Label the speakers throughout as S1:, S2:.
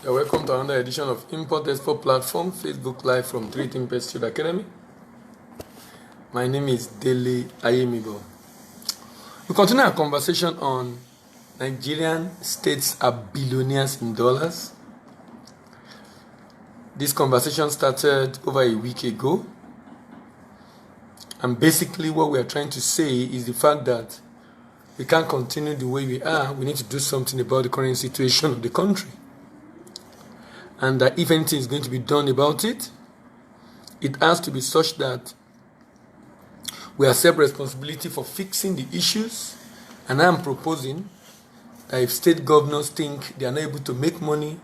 S1: You're welcome to another edition of Import Export Platform, Facebook Live from 3 Think Pursuit Academy. My name is Dele Ayemibo. We continue our conversation on Nigerian states are billionaires in dollars. This conversation started over a week ago. And basically what we are trying to say is the fact that we can't continue the way we are. We need to do something about the current situation of the country. And that if anything is going to be done about it, it has to be such that we accept responsibility for fixing the issues. And I am proposing that if state governors think they are not able to make money,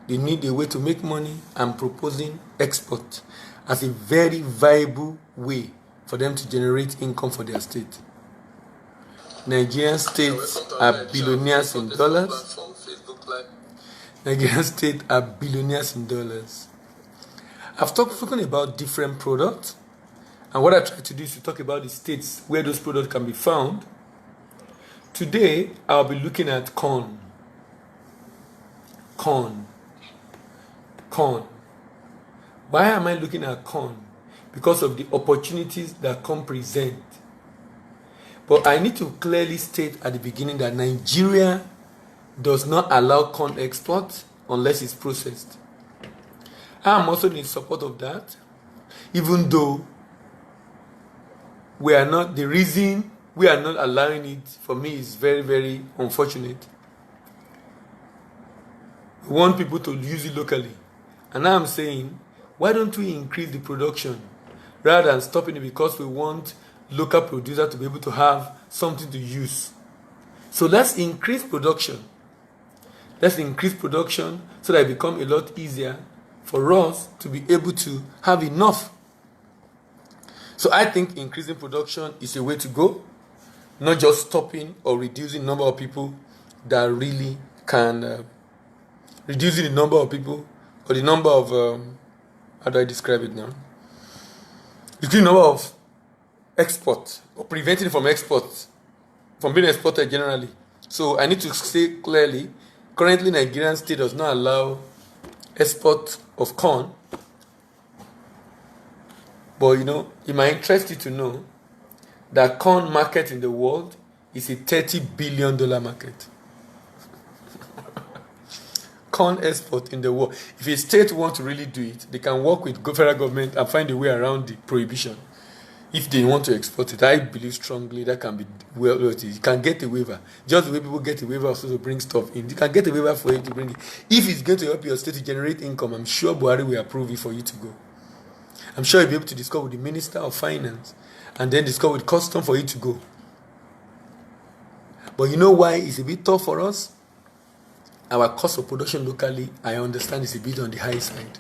S1: they need a way to make money, I'm proposing export as a very viable way for them to generate income for their state. Nigerian states are billionaires in dollars. Nigerian states are billionaires in dollars. I've spoken about different products, and what I try to do is to talk about the states where those products can be found. Today, I'll be looking at corn. Corn. Why am I looking at corn? Because of the opportunities that corn present. But I need to clearly state at the beginning that Nigeria does not allow corn export unless it's processed. I am also in support of that, even though the reason we are not allowing it, for me, is very, very unfortunate. We want people to use it locally. And now I'm saying, why don't we increase the production rather than stopping it because we want local producers to be able to have something to use? So let's increase production. Let's increase production so that it becomes a lot easier for us to be able to have enough. So I think increasing production is a way to go, not just stopping or reducing the number of people that really can, reducing the number of people or the number of, how do I describe it now? Reducing the number of export or preventing it from export, from being exported generally. So I need to say clearly, currently Nigerian state does not allow export of corn. But it might interest you to know that corn market in the world is a $30 billion market. Corn export in the world. If a state wants to really do it, they can work with federal government and find a way around the prohibition. If they want to export it, I believe strongly that can be you can get a waiver. Just the way people get a waiver also to bring stuff in. You can get a waiver for you to bring it. If it's going to help your state to generate income, I'm sure Buhari will approve it for you to go. I'm sure you'll be able to discuss with the Minister of Finance and then discuss with Custom for you to go. But you know why it's a bit tough for us? Our cost of production locally, I understand, is a bit on the high side.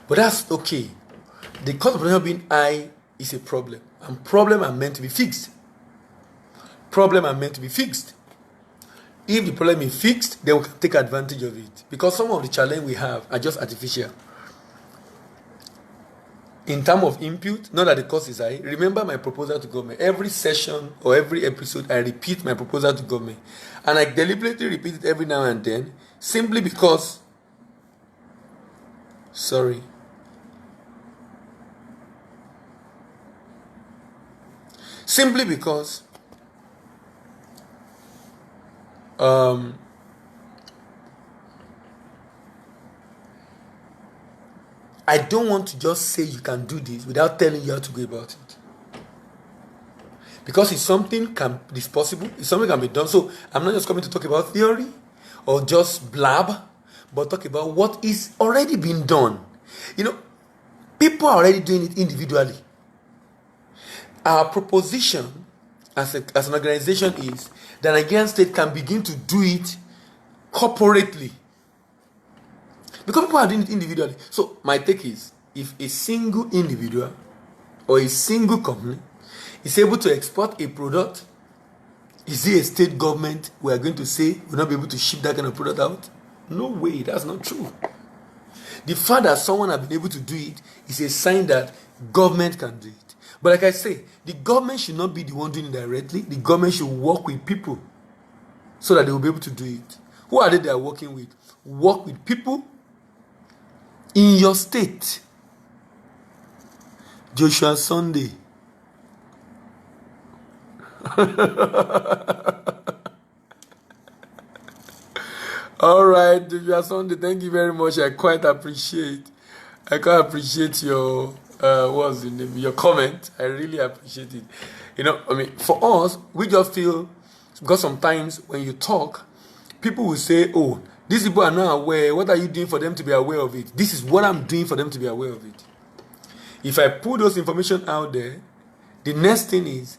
S1: But that's okay. The cost of production being high is a problem. And problems are meant to be fixed. Problems are meant to be fixed. If the problem is fixed, then we can take advantage of it. Because some of the challenges we have are just artificial. In terms of input, not that the cost is high. Remember my proposal to government. Every session or every episode, I repeat my proposal to government. And I deliberately repeat it every now and then, simply because, I don't want to just say you can do this without telling you how to go about it. Because if something is possible, if something can be done. So I'm not just coming to talk about theory or just blab, but talk about what is already being done. People are already doing it individually. Our proposition as an organization is that Nigerian state can begin to do it corporately. Because people are doing it individually. So my take is, if a single individual or a single company is able to export a product, is it a state government we are going to say will not be able to ship that kind of product out? No way, that's not true. The fact that someone has been able to do it is a sign that government can do it. But like I say, the government should not be the one doing it directly. The government should work with people so that they will be able to do it. Who are they are working with? work with people in your state. Joshua Sunday. All right, Joshua Sunday, thank you very much. I quite appreciate your what's the name? Your comment. I really appreciate it. You know, I mean, for us, we just feel, because sometimes when you talk, people will say, "Oh, these people are not aware. What are you doing for them to be aware of it?" This is what I'm doing for them to be aware of it. If I put those information out there, the next thing is,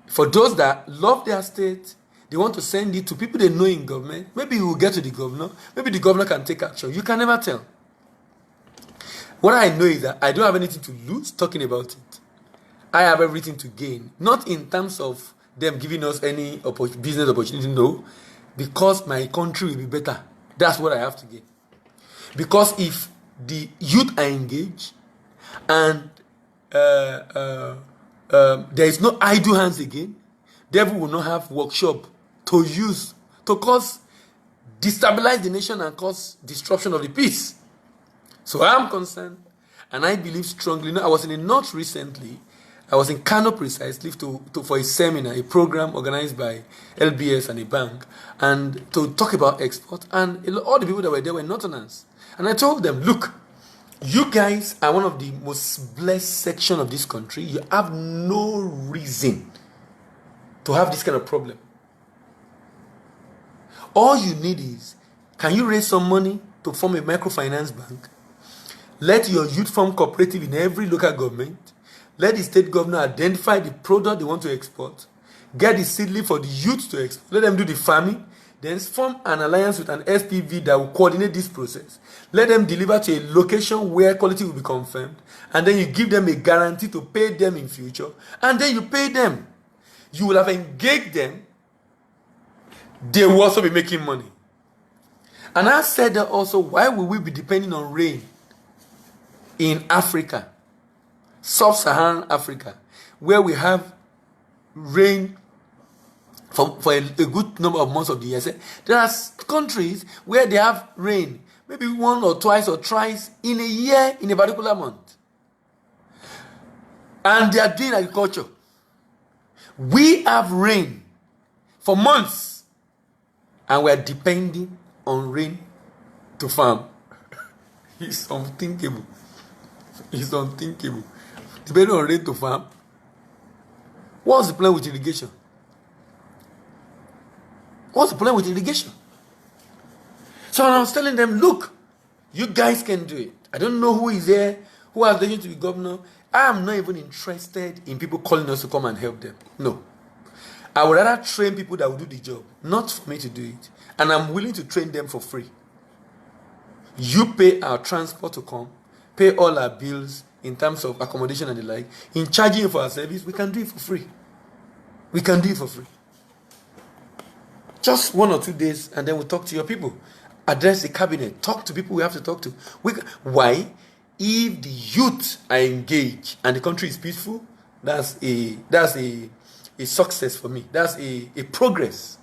S1: for those that love their state, they want to send it to people they know in government. Maybe it will get to the governor. Maybe the governor can take action. You can never tell. What I know is that I don't have anything to lose talking about it. I have everything to gain. Not in terms of them giving us any business opportunity, no. Because my country will be better. That's what I have to gain. Because if the youth are engaged and there is no idle hands again, devil will not have workshop to use to destabilize the nation and cause disruption of the peace. So I am concerned, and I believe strongly. I was in the north recently. I was in Kano precisely for a seminar, a program organized by LBS and a bank, and to talk about export. And all the people that were there were Northerners. And I told them, look, you guys are one of the most blessed section of this country. You have no reason to have this kind of problem. All you need is, can you raise some money to form a microfinance bank? Let your youth form cooperative in every local government. Let the state governor identify the product they want to export. Get the seedling for the youth to export. Let them do the farming. Then form an alliance with an SPV that will coordinate this process. Let them deliver to a location where quality will be confirmed. And then you give them a guarantee to pay them in future. And then you pay them. You will have engaged them. They will also be making money. And I said that also, why will we be depending on rain in Africa, sub-Saharan Africa, where we have rain for a good number of months of the year? There are countries where they have rain maybe one or twice or thrice in a year in a particular month. And they are doing agriculture. We have rain for months, and we are depending on rain to farm. It's unthinkable. It's unthinkable. Depending on rain to farm. What's the plan with irrigation? What's the plan with irrigation? So I was telling them, look, you guys can do it. I don't know who is there, who has the to be governor. I am not even interested in people calling us to come and help them. No. I would rather train people that will do the job, not for me to do it. And I'm willing to train them for free. You pay our transport to come, pay all our bills in terms of accommodation and the like. In charging you for our service, we can do it for free. We can do it for free. Just 1 or 2 days, and then we'll talk to your people. Address the cabinet. Talk to people we have to talk to. Why? If the youth are engaged and the country is peaceful, that's a success for me. That's a progress.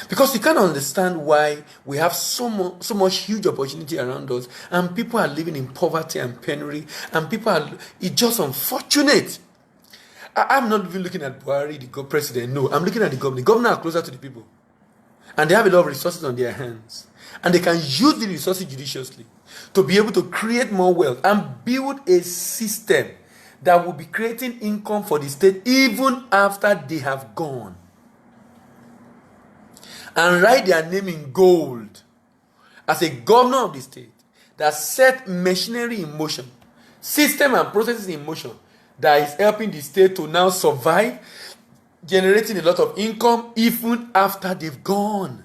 S1: Because you can't understand why we have so much huge opportunity around us, and people are living in poverty and penury, and it's just unfortunate. I'm not even looking at Buhari, the president. No, I'm looking at the government. The government are closer to the people. And they have a lot of resources on their hands. And they can use the resources judiciously to be able to create more wealth and build a system that will be creating income for the state even after they have gone. And write their name in gold as a governor of the state that set machinery in motion, system and processes in motion that is helping the state to now survive, generating a lot of income even after they've gone.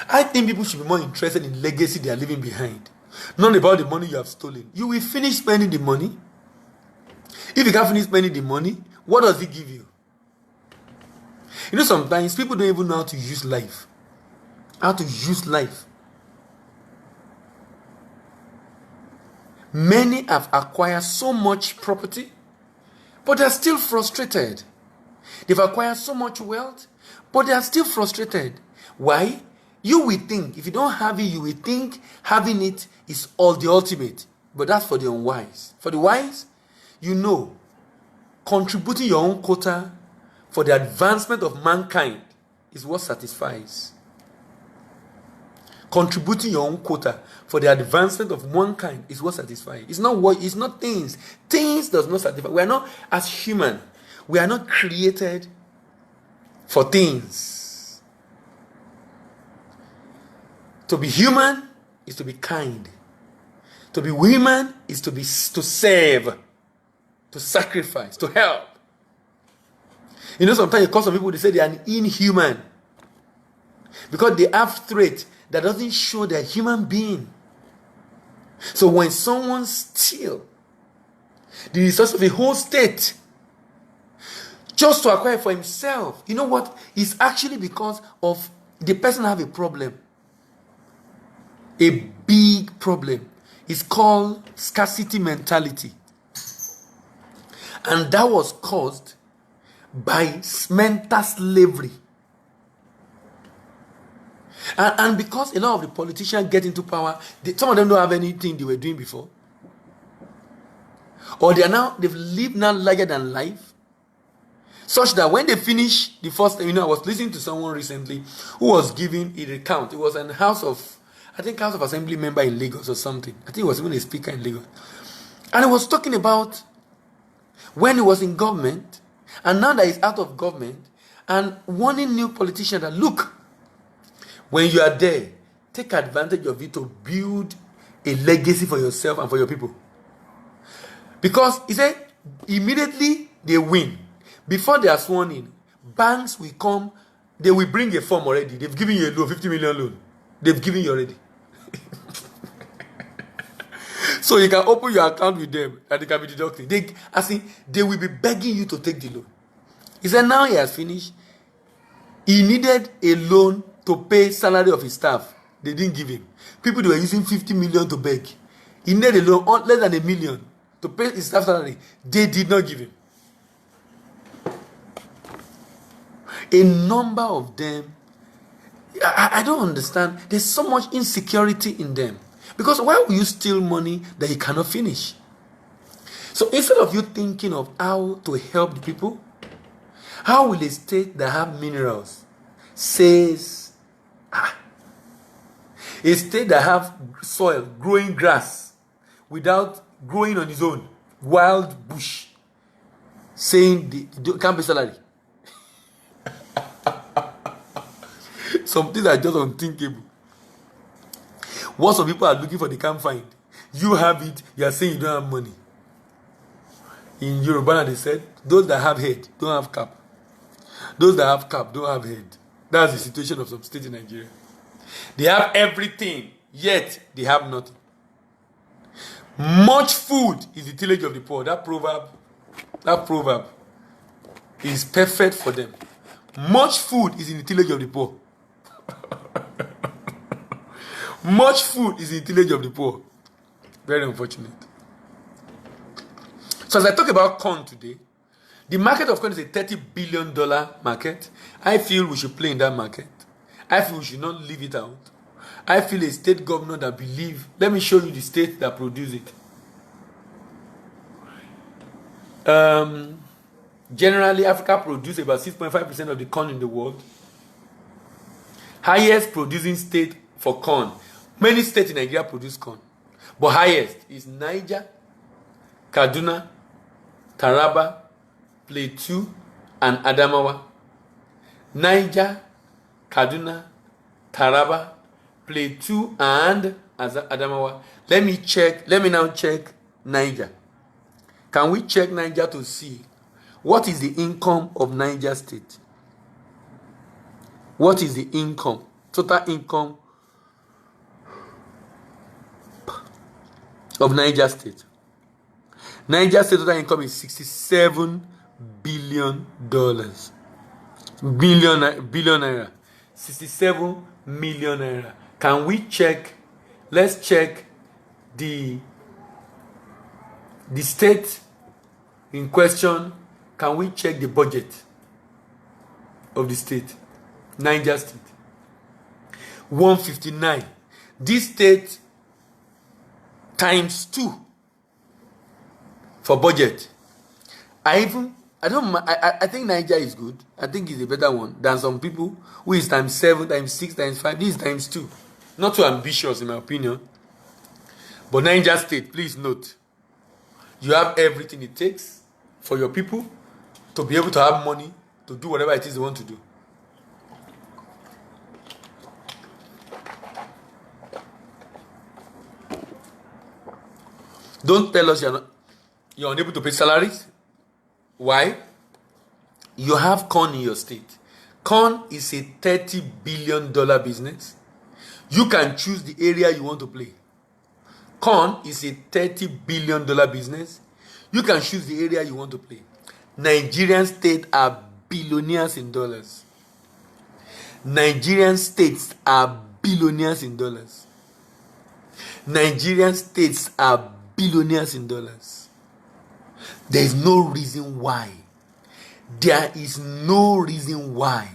S1: I think people should be more interested in legacy they are leaving behind, not about the money you have stolen. You will finish spending the money. If you can't finish spending the money, what does it give you? You know, sometimes people don't even know how to use life. How to use life. Many have acquired so much property, but they are still frustrated. They've acquired so much wealth, but they are still frustrated. Why? You will think, if you don't have it, you will think having it is all the ultimate. But that's for the unwise. For the wise, you know, contributing your own quota for the advancement of mankind is what satisfies. Contributing your own quota for the advancement of mankind is what satisfies. It's not things. Things does not satisfy. We are not, as human, we are not created for things. To be human is to be kind. To be women is to serve, to sacrifice, to help. You know, sometimes you call some people, they say they are inhuman because they have traits that doesn't show they're a human being. So when someone steals the resource of a whole state just to acquire for himself, you know what? It's actually because of the person have a problem. A big problem. It's called scarcity mentality. And that was caused by mental slavery. And because a lot of the politicians get into power, some of them don't have anything they were doing before. Or they've lived now larger than life. Such that when they finish the first, I was listening to someone recently who was giving a recount. It was in House of Assembly member in Lagos or something. I think it was even a speaker in Lagos. And he was talking about when he was in government, and now that he's out of government, and warning new politicians that, look, when you are there, take advantage of it to build a legacy for yourself and for your people. Because he said, immediately they win. Before they are sworn in, banks will come, they will bring a form already. They've given you a loan, 50 million loan. They've given you already. So you can open your account with them and they can be deducting. They will be begging you to take the loan. He said now he has finished. He needed a loan to pay salary of his staff. They didn't give him. People, they were using 50 million to beg. He needed a loan on less than $1 million to pay his staff salary. They did not give him. A number of them, I don't understand. There's so much insecurity in them. Because why will you steal money that you cannot finish? So instead of you thinking of how to help the people, how will a state that have minerals says, a state that have soil growing grass without growing on its own, wild bush, saying the can't pay salary. Some things are just unthinkable. What some people are looking for, they can't find. You have it, you are saying you don't have money. In Yoruba, they said, those that have head don't have cap. Those that have cap don't have head. That's the situation of some states in Nigeria. They have everything, yet they have nothing. Much food is the tillage of the poor. That proverb is perfect for them. Much food is in the tillage of the poor. Much food is in the tillage of the poor. Very unfortunate. So as I talk about corn today, the market of corn is a $30 billion market. I feel we should play in that market. I feel we should not leave it out. I feel a state governor that believe. Let me show you the state that produce it. Generally, Africa produces about 6.5% of the corn in the world. Highest producing state for corn. Many states in Nigeria produce corn. But highest is Niger, Kaduna, Taraba, Plateau, and Adamawa. Niger, Kaduna, Taraba, Plateau, and Adamawa. Let me now check Niger. Can we check Niger to see what is the income of Niger State? What is the income? Total income of Niger State. Niger State total income is $67 billion. Billion naira. 67 million naira. Can we check? Let's check the state in question. Can we check the budget of the state? Niger State. 159. This state times 2 for budget. I think Nigeria is good. I think it's a better one than some people who is times 7, times 6, times 5. This is times 2. Not too ambitious in my opinion. But Niger State, please note, you have everything it takes for your people to be able to have money to do whatever it is they want to do. Don't tell us you're unable to pay salaries. Why? You have corn in your state. Corn is a $30 billion business. You can choose the area you want to play. Corn is a $30 billion business. You can choose the area you want to play. Nigerian states are billionaires in dollars. Nigerian states are billionaires in dollars. Nigerian states are billionaires in dollars. There is no reason why. There is no reason why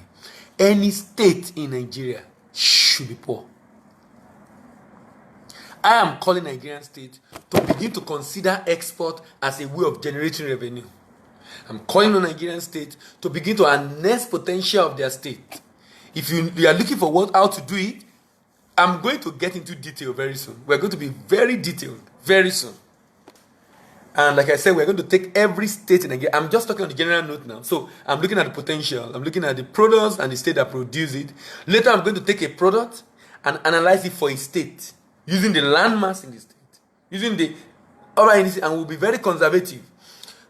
S1: any state in Nigeria should be poor. I am calling Nigerian state to begin to consider export as a way of generating revenue. I'm calling on Nigerian state to begin to harness potential of their state. If you are looking for how to do it, I'm going to get into detail very soon. We're going to be very detailed very soon. And like I said, we're going to take every state in Nigeria. I'm just talking on the general note now. So I'm looking at the potential. I'm looking at the products and the state that produce it. Later, I'm going to take a product and analyze it for a state using the landmass in the state, using the other indices, and we'll be very conservative.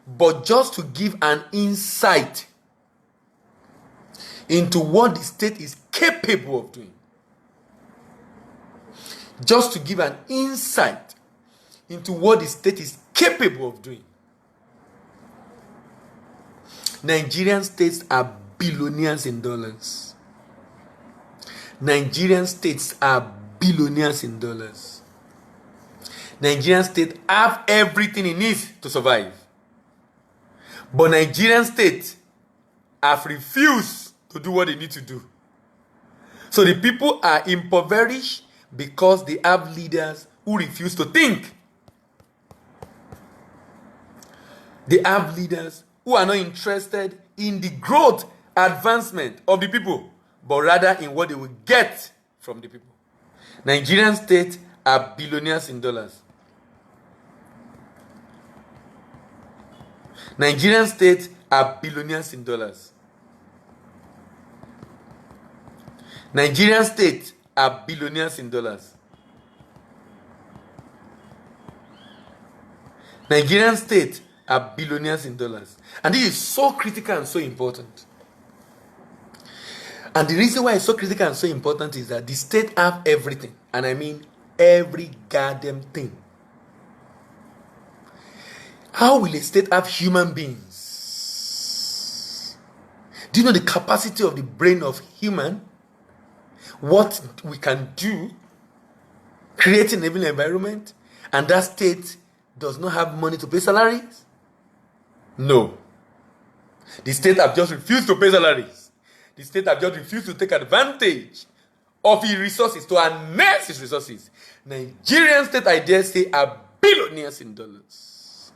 S1: But just to give an insight into what the state is capable of doing. Just to give an insight into what the state is capable of doing. Nigerian states are billionaires in dollars. Nigerian states are billionaires in dollars. Nigerian states have everything it needs to survive. But Nigerian states have refused to do what they need to do. So the people are impoverished because they have leaders who refuse to think. They have leaders who are not interested in the growth, advancement of the people, but rather in what they will get from the people. Nigerian states are billionaires in dollars. Nigerian states are billionaires in dollars. Nigerian states are billionaires in dollars. Nigerian states are billionaires in dollars. And this is so critical and so important. And the reason why it's so critical and so important is that the state have everything. And I mean every goddamn thing. How will a state have human beings? Do you know the capacity of the brain of human? What we can do, creating an environment, and that state does not have money to pay salaries? No. The state have just refused to pay salaries. The state have just refused to take advantage of its resources, to harness its resources. Nigerian state, I dare say, are billionaires in dollars.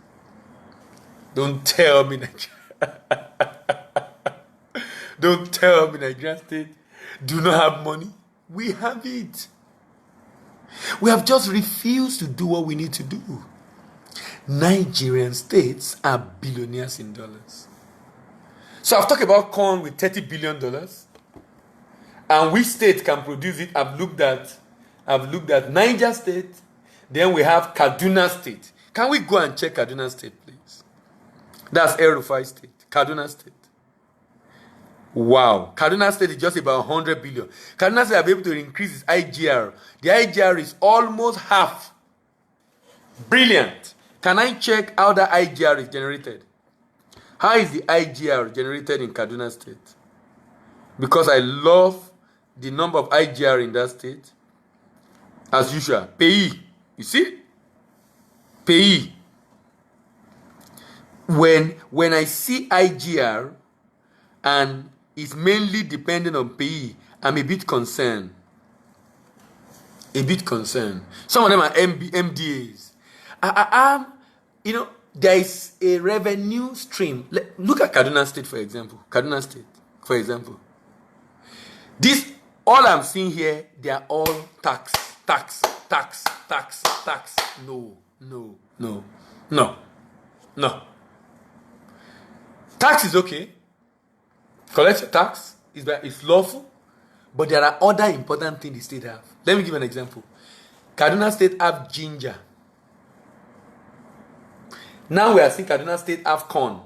S1: Don't tell me Nigeria. Don't tell me Nigerian state do not have money. We have it. We have just refused to do what we need to do. Nigerian states are billionaires in dollars. So I've talked about corn with $30 billion. And which state can produce it? I've looked at Niger State. Then we have Kaduna State. Can we go and check Kaduna State, please? That's El-Rufai State. Kaduna State. Wow. Kaduna State is just about 100 billion. Kaduna State will be able to increase its IGR. The IGR is almost half. Brilliant. Can I check how the IGR is generated? How is the IGR generated in Kaduna State? Because I love the number of IGR in that state. As usual, PAYE. You see? PAYE. When I see IGR and it's mainly dependent on PAYE, I'm a bit concerned. a bit concerned. Some of them are MDAs. There is a revenue stream. Look at Kaduna State, for example. Kaduna State, for example. This, all I'm seeing here, they are all tax. No. Tax is okay. Collect your tax. It's lawful. But there are other important things the state have. Let me give an example. Kaduna State have ginger. Now we are seeing Kaduna State have corn.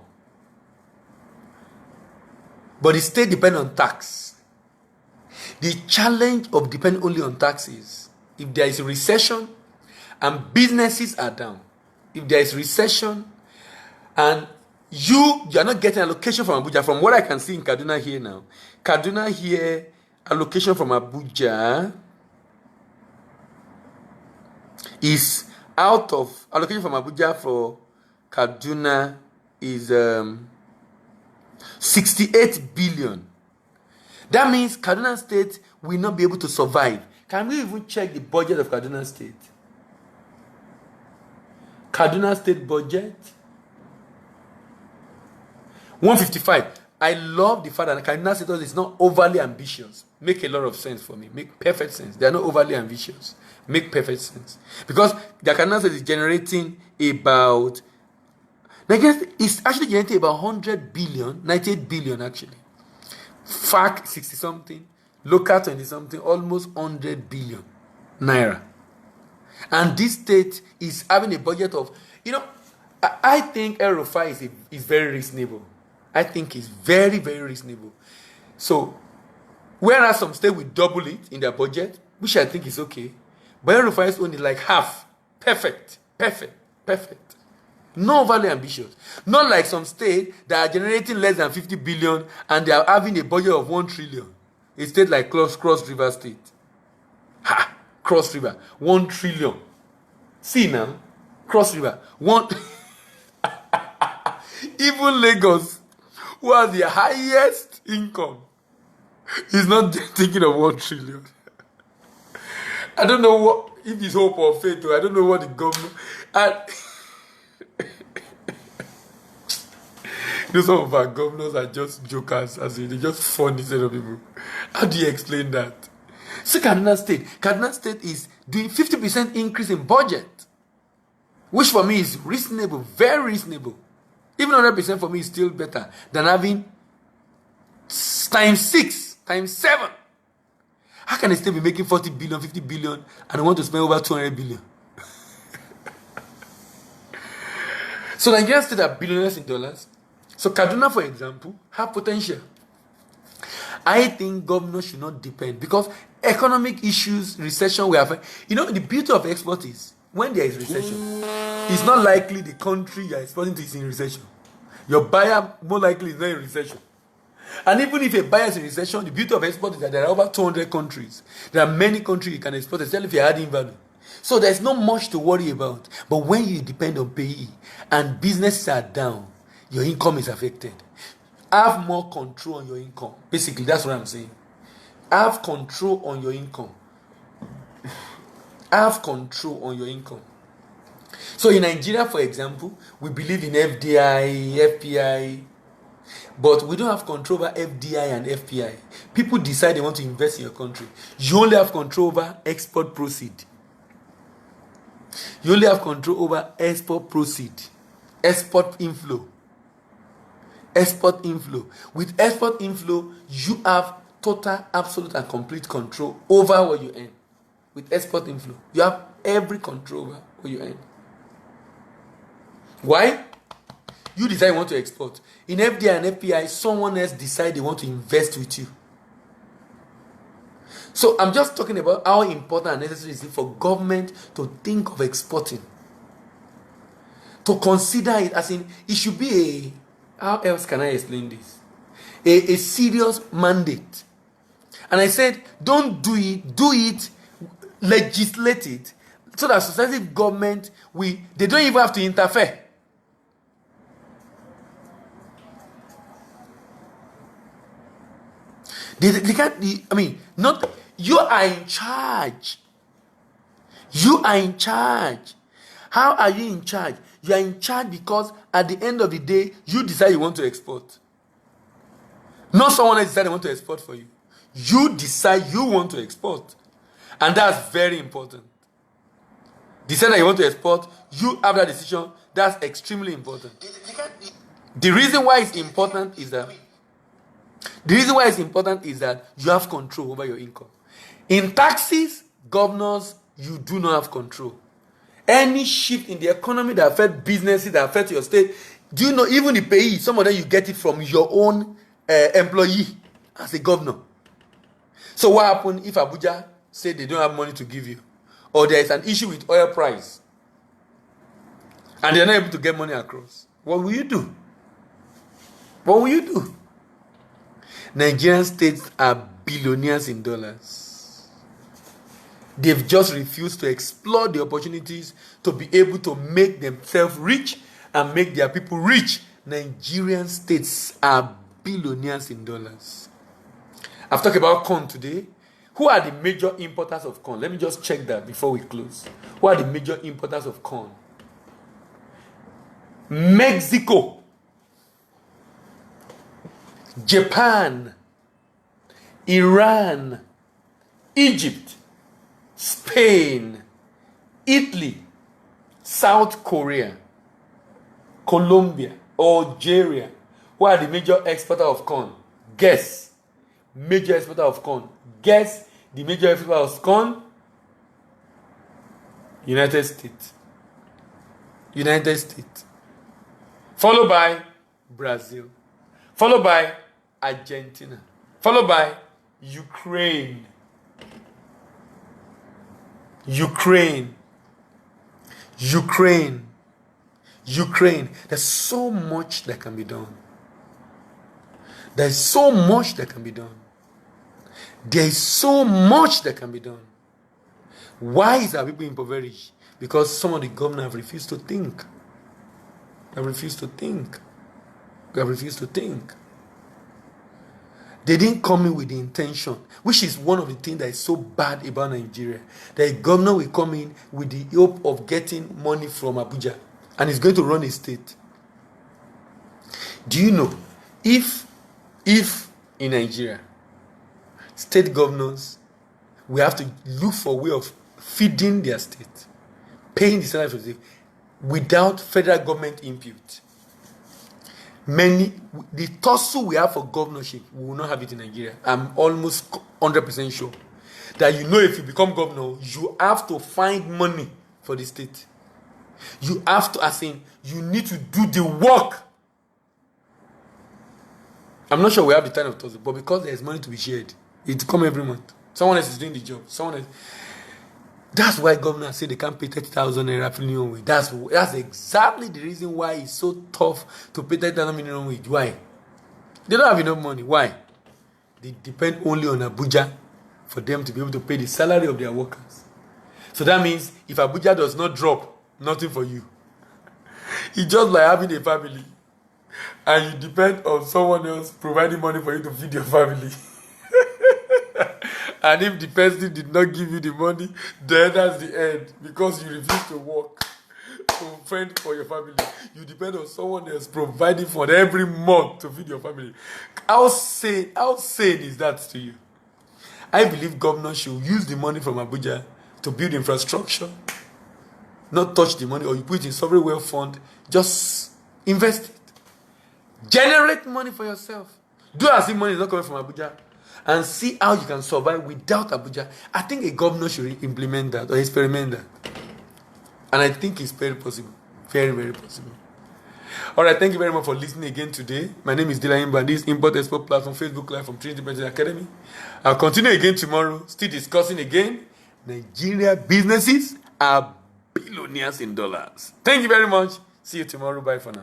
S1: But the state depends on tax. The challenge of depending only on tax is if there is a recession and businesses are down, if there is recession and you are not getting allocation from Abuja, from what I can see in Kaduna here now, Kaduna here, allocation from Abuja is out of, allocation from Abuja for Kaduna is 68 billion. That means Kaduna State will not be able to survive. Can we even check the budget of Kaduna State? Kaduna State budget 155. I love the fact that Kaduna State is not overly ambitious. Make a lot of sense for me. Make perfect sense. They are not overly ambitious. Make perfect sense. Because the Kaduna State is generating about, Nigeria is actually generating about 100 billion, 98 billion actually. FAC 60 something, local 20 something, almost 100 billion naira. And this state is having a budget of, I think El-Rufai is very reasonable. I think it's very, very reasonable. So, whereas some states will double it in their budget, which I think is okay, but El-Rufai is only like half. Perfect. No overly ambitious. Not like some states that are generating less than 50 billion and they are having a budget of 1 trillion. A state like Cross River State. Cross River, 1 trillion. See now, Cross River, 1. Even Lagos, who has the highest income, is not thinking of 1 trillion. I don't know what, if it's hope or faith, I don't know what the government. Some of our governors are just jokers, they're just funny set of people. How do you explain that? See Kaduna State is doing 50% increase in budget, which for me is reasonable, very reasonable. Even 100% for me is still better than having times 6, times 7. How can a state be making 40 billion, 50 billion, and want to spend over 200 billion? So Nigerian state are billionaires in dollars. So Kaduna, for example, have potential. I think governors should not depend because economic issues, recession, we have. The beauty of export is when there is recession, it's not likely the country you are exporting to is in recession. Your buyer more likely is not in recession. And even if a buyer is in recession, the beauty of export is that there are over 200 countries. There are many countries you can export, especially if you're adding value. So there's not much to worry about. But when you depend on payee and businesses are down, your income is affected. Have more control on your income. Basically, that's what I'm saying. Have control on your income. Have control on your income. So in Nigeria, for example, we believe in FDI, FPI, but we don't have control over FDI and FPI. People decide they want to invest in your country. You only have control over export proceed. You only have control over export proceed. Export inflow. Export inflow. With export inflow, you have total, absolute, and complete control over what you earn. With export inflow, you have every control over what you earn. Why? You decide you want to export. In FDI and FPI, someone else decide they want to invest with you. So I'm just talking about how important and necessary it is for government to think of exporting. To consider it as in, it should be how else can I explain this? A serious mandate. And I said, don't do it, legislate it, so that successive government, they don't even have to interfere. They can't, not, you are in charge You are in charge. How are you in charge? You are in charge because at the end of the day, you decide you want to export. Not someone else decide they want to export for you. You decide you want to export. And that's very important. Decide that you want to export, you have that decision. That's extremely important. The reason why it's important is that you have control over your income. In taxes, governors, you do not have control. Any shift in the economy that affect businesses, that affect your state, do you know even the pay, some of them you get it from your own employee as a governor. So what happens if Abuja say they don't have money to give you, or there is an issue with oil price and they're not able to get money across? What will you do? What will you do? Nigerian states are billionaires in dollars. They've just refused to explore the opportunities to be able to make themselves rich and make their people rich. Nigerian states are billionaires in dollars. I've talked about corn today. Who are the major importers of corn? Let me just check that before we close. Who are the major importers of corn? Mexico, Japan, Iran, Egypt, Spain, Italy, South Korea, Colombia, Algeria. Who are the major exporter of corn? Guess. Major exporter of corn. Guess the major exporter of corn? United States. United States. Followed by Brazil. Followed by Argentina. Followed by Ukraine. Ukraine. There's so much that can be done. There's so much that can be done. There is so much that can be done. Why is our people impoverished? Because some of the governors have refused to think. They have refused to think. They didn't come in with the intention, which is one of the things that is so bad about Nigeria. The governor will come in with the hope of getting money from Abuja, and he's going to run a state. Do you know, if in Nigeria, state governors will have to look for a way of feeding their state, paying the salary for the state, without federal government input, the tussle we have for governorship, we will not have it in Nigeria. I'm almost 100% sure that if you become governor, you have to find money for the state. You have to, you need to do the work. I'm not sure we have the time of tussle, but because there's money to be shared, it come every month. Someone else is doing the job. That's why governors say they can't pay 30,000 naira minimum wage. That's exactly the reason why it's so tough to pay 30,000 minimum wage. Why? They don't have enough money. Why? They depend only on Abuja for them to be able to pay the salary of their workers. So that means if Abuja does not drop, nothing for you. It's just like having a family and you depend on someone else providing money for you to feed your family. And if the person did not give you the money, then that's the end. Because you refuse to work to fend for your family. You depend on someone else providing for every month to feed your family. How sane is that to you? I believe governors should use the money from Abuja to build infrastructure. Not touch the money, or you put it in sovereign wealth fund. Just invest it. Generate money for yourself. Do as if money is not coming from Abuja. And see how you can survive without Abuja. I think a governor should implement that or experiment that. And I think it's very possible. Very, very possible. Alright, thank you very much for listening again today. My name is Dylan. This is Import Export Platform, Facebook Live from Trinity Business Academy. I'll continue again tomorrow, still discussing again. Nigeria businesses are billionaires in dollars. Thank you very much. See you tomorrow. Bye for now.